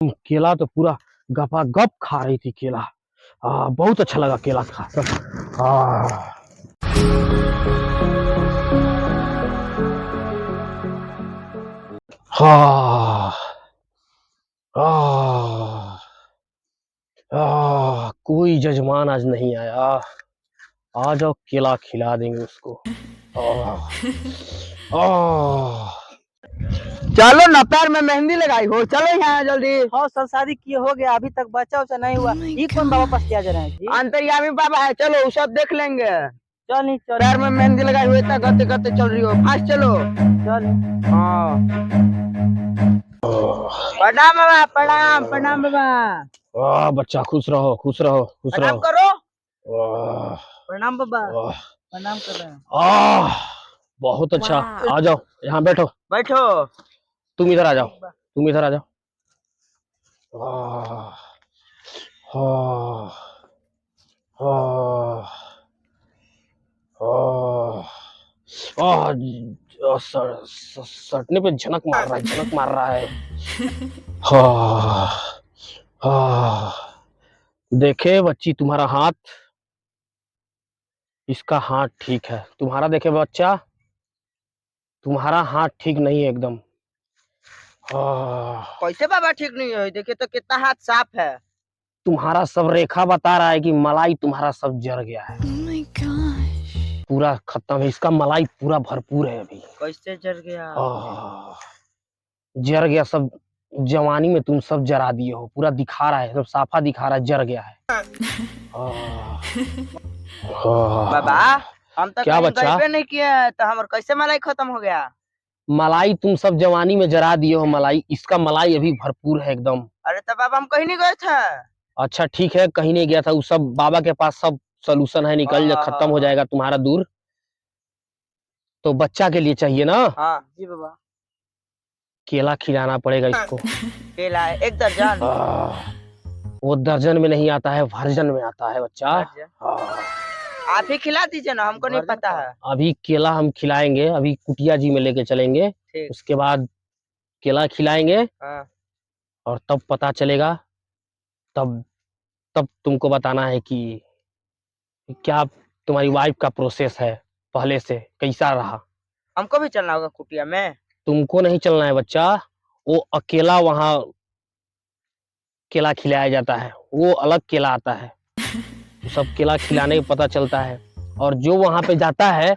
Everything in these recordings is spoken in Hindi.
केला तो पूरा गपागप खा रही थी केला। बहुत अच्छा लगा केला खाकर। हाँ कोई जजमान आज नहीं आया। आ जाओ केला खिला देंगे उसको। आह, आह, चलो ना, पैर में मेहंदी लगाई हो, चलो यहाँ जल्दी। हाँ सर, शादी किए हो गया, अभी तक बच्चा उच्चा नहीं हुआ। ये कौन बाबा पास किया जा रहा है जी? अंतर्यामी बाबा है, चलो वो सब देख लेंगे। चल नहीं चल। पैर में मेहंदी लगाई हुई, इतना गते गते चल रही हो, फास्ट चलो। चल। हाँ, प्रणाम बाबा, प्रणाम प्रणाम बाबा। बच्चा खुश रहो खुश रहो खुश प्रणाम रहो। करो। आह, प्रणाम बाबा, आह, प्रणाम कर रहे हैं। आह, बहुत अच्छा। आ जाओ यहाँ बैठो। बैठो। तुम इधर आ जाओ, तुम इधर आ जाओ। आह, आह, आह, आह, आह, सटने पे झनक मार रहा है, झनक मार रहा है। हाँ हाँ, देखे बच्ची तुम्हारा हाथ, इसका हाथ ठीक है। तुम्हारा देखे बच्चा, तुम्हारा हाथ ठीक नहीं है एकदम। कैसे बाबा ठीक नहीं है? देखिए तो कितना हाथ साफ है। तुम्हारा सब रेखा बता रहा है कि मलाई तुम्हारा सब जर गया है। Oh my gosh. पूरा खत्म है, इसका मलाई पूरा भरपूर है अभी। कैसे जल गया? जर गया सब। जवानी में तुम सब जरा दिए हो, पूरा दिखा रहा है, सब साफा दिखा रहा है, जर गया है। बाबा हम तो क्या कहीं बच्चा? गईबे नहीं किए हैं, तो हमारा कैसे मलाई खत्म हो गया? मलाई तुम सब जवानी में जरा दिए हो मलाई, इसका मलाई अभी भरपूर है एकदम। अरे तो बाबा हम कहीं नहीं गए थे। अच्छा ठीक है, कहीं नहीं गया था, वो सब बाबा के पास सब सोल्यूशन है, निकल जा, खत्म हो जाएगा तुम्हारा दूर। तो बच्चा के लिए चाहिए ना? हाँ जी बाबा। केला खिलाना पड़ेगा इसको। केला है 1 दर्जन। वो दर्जन में नहीं आता है, वर्जन में आता है बच्चा। आप ही खिला दीजिए ना, हमको नहीं पता है। अभी केला हम खिलाएंगे, अभी कुटिया जी में लेके चलेंगे, उसके बाद केला खिलाएंगे। हाँ। और तब पता चलेगा, तब तब तुमको बताना है कि क्या तुम्हारी वाइफ का प्रोसेस है, पहले से कैसा रहा। हमको भी चलना होगा कुटिया में? तुमको नहीं चलना है बच्चा, वो अकेला वहाँ केला खिलाया जाता है, वो अलग केला आता है। तो सब केला खिलाने का पता चलता है। और जो वहां पे जाता है,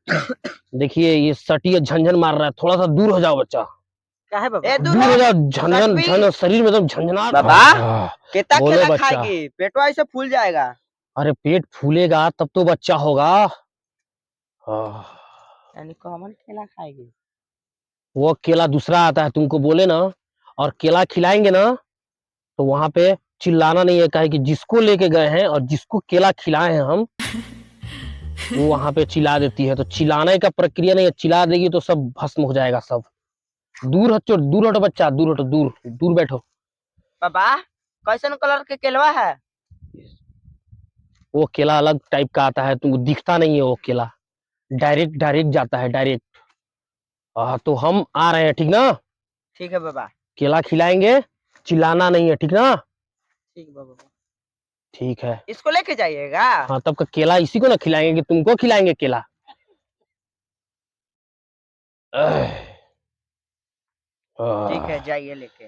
देखिए ये सटी झंझन मार रहा है, थोड़ा सा दूर हो जाओ बच्चा। क्या है बाबा? दूर हो जाओ, झंझन झंझन शरीर में एकदम झंझना। बाबा कितना बोलो केला बच्चा। खाएगी? पेटवा ऐसे फूल जाएगा। अरे पेट फूलेगा तब तो बच्चा होगा। यानी कॉमन केला खाएगी? वो केला दूसरा आता है, तुमको बोले ना। और केला खिलाएंगे ना, तो वहां पे चिल्लाना नहीं है, काहे कि जिसको लेके गए हैं और जिसको केला खिलाए हैं हम, वो वहां पे चिल्ला देती है। तो चिल्लाने का प्रक्रिया नहीं है, चिल्ला देगी तो सब भस्म हो जाएगा सब। दूर हटो, दूर हटो बच्चा, दूर हटो, दूर दूर बैठो। बाबा कैसन कलर के केलवा है? वो केला अलग टाइप का आता है, तुमको दिखता नहीं है वो केला, डायरेक्ट डायरेक्ट जाता है, डायरेक्ट। तो हम आ रहे हैं, ठीक ना? ठीक है बाबा। केला खिलाएंगे, चिल्लाना नहीं है, ठीक ना? ठीक बाबा। ठीक है। इसको लेके जाइएगा? हाँ, तब का केला इसी को ना खिलाएंगे, कि तुमको खिलाएंगे केला। ठीक है, जाइए लेके।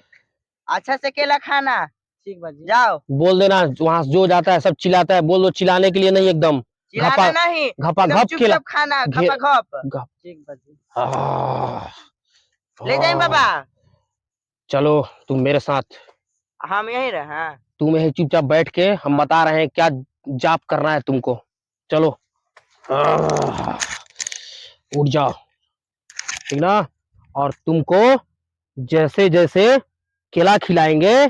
अच्छा से केला खाना। ठीक बाजी। जाओ। बोल देना, वहां जो जाता है सब चिल्लाता है, बोल दो चिल्लाने के लिए नहीं, एकदम चिल्लाना नहीं, घपा एकदम घप केला। चुपचाप खाना, घपा घप। ठीक बाजी। ले जाइए बाबा। चलो तुम मेरे साथ, हम यहीं रहे। तुम यही चुपचाप बैठ के, हम बता रहे हैं क्या जाप करना है तुमको। चलो उठ जाओ, ठीक ना? और तुमको जैसे जैसे केला खिलाएंगे,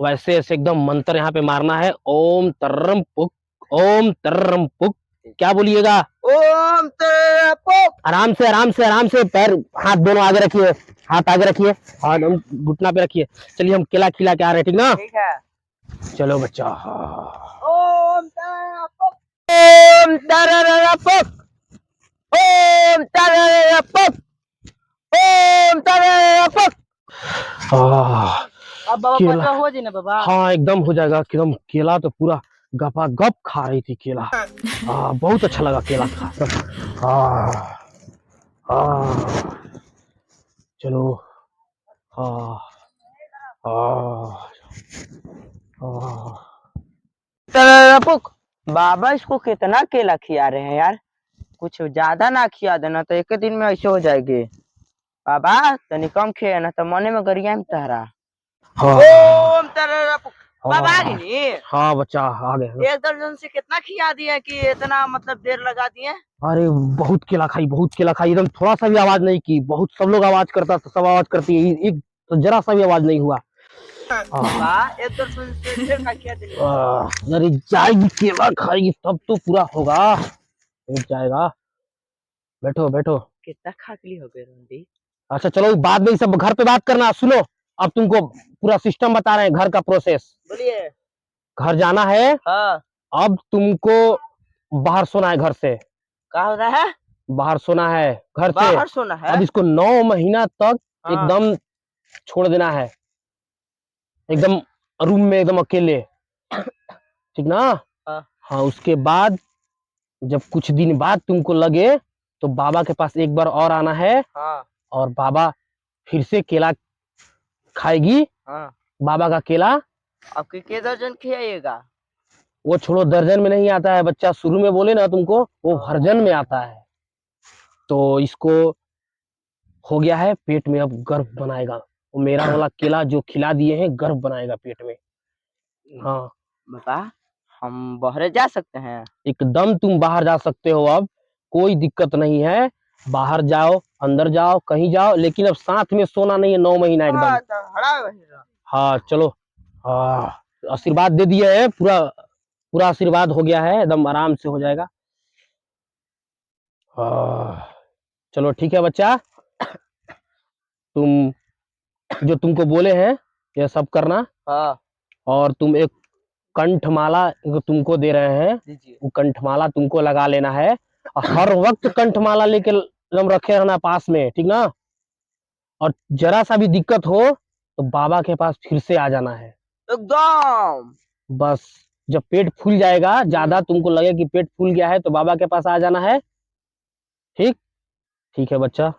वैसे ऐसे एकदम मंत्र यहाँ पे मारना है, ओम तरम पुक, ओम तरम पुक। क्या बोलिएगा? ओम तरपुक। आराम से आराम से आराम से, पैर हाथ दोनों आगे रखिए, हाथ आगे रखिए और हम घुटना पे रखिए। चलिए हम केला खिला के आ रहे हैं, ठीक ना? ठीक है। चलो बच्चा। ओम तरपुक, ओम तरपुक, ओम तरपुक, ओम तरपुक। अब बाबा केला। बचाव हो जी ना बाबा। हाँ एकदम हो जाएगा एकदम। केला तो पूरा गपा गप खा रही थी केला। बहुत अच्छा लगा केला खा सब। चलो। हाँ हाँ तरपुक बाबा इसको कितना केला खिया रहे हैं यार। कुछ ज्यादा ना खिया देना तो एक दिन में ऐसे हो जाएगी। बाबा तनी कम खिया ना तो मने में गरिया में तहरा। ओम तरपुक बाबा आ गई। हाँ बच्चा आ गए। 1 दर्जन से कितना खिया दिया कि इतना मतलब देर लगा दिए। अरे बहुत केला खाई, बहुत केला खाई, एकदम थोड़ा सा भी आवाज नहीं की। बहुत सब लोग आवाज करता था, सब आवाज करती है, एक तो जरा सा भी आवाज नहीं हुआ। 1 दर्जन से ढेर का खिया दिया। अरे जाएगी केला खाएगी तब तो पूरा होगा। हो जाएगा। बैठो बैठो। कितना खाकली हो गए रोंडी। अच्छा चलो बाद में ये सब घर पे बात करना। सुनो अब तुमको पूरा सिस्टम बता रहे हैं घर का प्रोसेस। बोलिए। घर जाना है। हाँ अब तुमको बाहर सोना है घर से। क्या हो रहा है। बाहर सोना है घर से। बाहर सोना है। अब इसको 9 महीना तक हाँ। एकदम छोड़ देना है, एकदम रूम में एकदम अकेले, ठीक ना। हाँ। हाँ उसके बाद जब कुछ दिन बाद तुमको लगे तो बाबा के पास एक बार और आना है। हाँ। और बाबा फिर से केला खाएगी। हाँ। बाबा का केला। आपके के दर्जन खिलाइएगा। वो छोड़ो, दर्जन में नहीं आता है बच्चा, शुरू में बोले ना तुमको, वो हर्जन में आता है। तो इसको हो गया है पेट में, अब गर्भ बनाएगा। वो मेरा वाला केला जो खिला दिए हैं गर्भ बनाएगा पेट में। हाँ बाबा हम बाहर जा सकते हैं। एकदम तुम बाहर जा सकते हो, अब कोई दिक्कत नहीं है। बाहर जाओ, अंदर जाओ, कहीं जाओ, लेकिन अब साथ में सोना नहीं है 9 महीना एकदम। हाँ चलो। हाँ आशीर्वाद दे दिए है, पूरा पूरा आशीर्वाद हो गया है, एकदम आराम से हो जाएगा। चलो ठीक है बच्चा, तुम जो तुमको बोले हैं ये सब करना। हाँ। और तुम एक कंठमाला जो तुमको दे रहे हैं, दीजिए। वो कंठमाला तुमको लगा लेना है। और हर वक्त कंठमाला लेके एकदम रखे रहना पास में, ठीक ना। और जरा सा भी दिक्कत हो तो बाबा के पास फिर से आ जाना है एकदम। बस। जब पेट फूल जाएगा, ज्यादा तुमको लगे कि पेट फूल गया है, तो बाबा के पास आ जाना है। ठीक ठीक है बच्चा।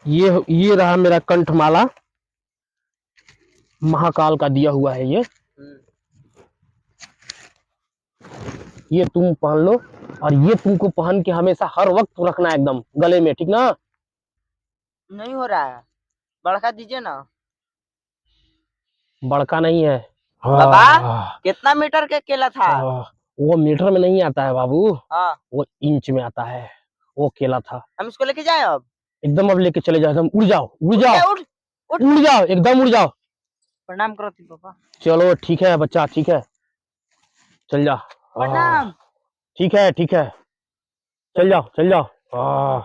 ये रहा मेरा कंठमाला, महाकाल का दिया हुआ है ये तुम पहन लो। और ये तुमको पहन के हमेशा हर वक्त रखना है एकदम गले में, ठीक ना। नहीं हो रहा है, बड़का दीजिए ना। बड़का नहीं है बाबा कितना मीटर का केला था। वो मीटर में नहीं आता है बाबू। हाँ। वो इंच में आता है। वो केला था। हम इसको लेके जाए अब। एकदम अब लेके चले जाओ, एकदम उड़ जाओ, उड़ उठ जाओ, गए, उठ उठ। उड़ जाओ, एकदम उड़ जाओ। प्रणाम करो थी पापा। चलो ठीक है बच्चा, ठीक है चल जा। प्रणाम। ठीक है, ठीक है, चल जाओ, चल जाओ।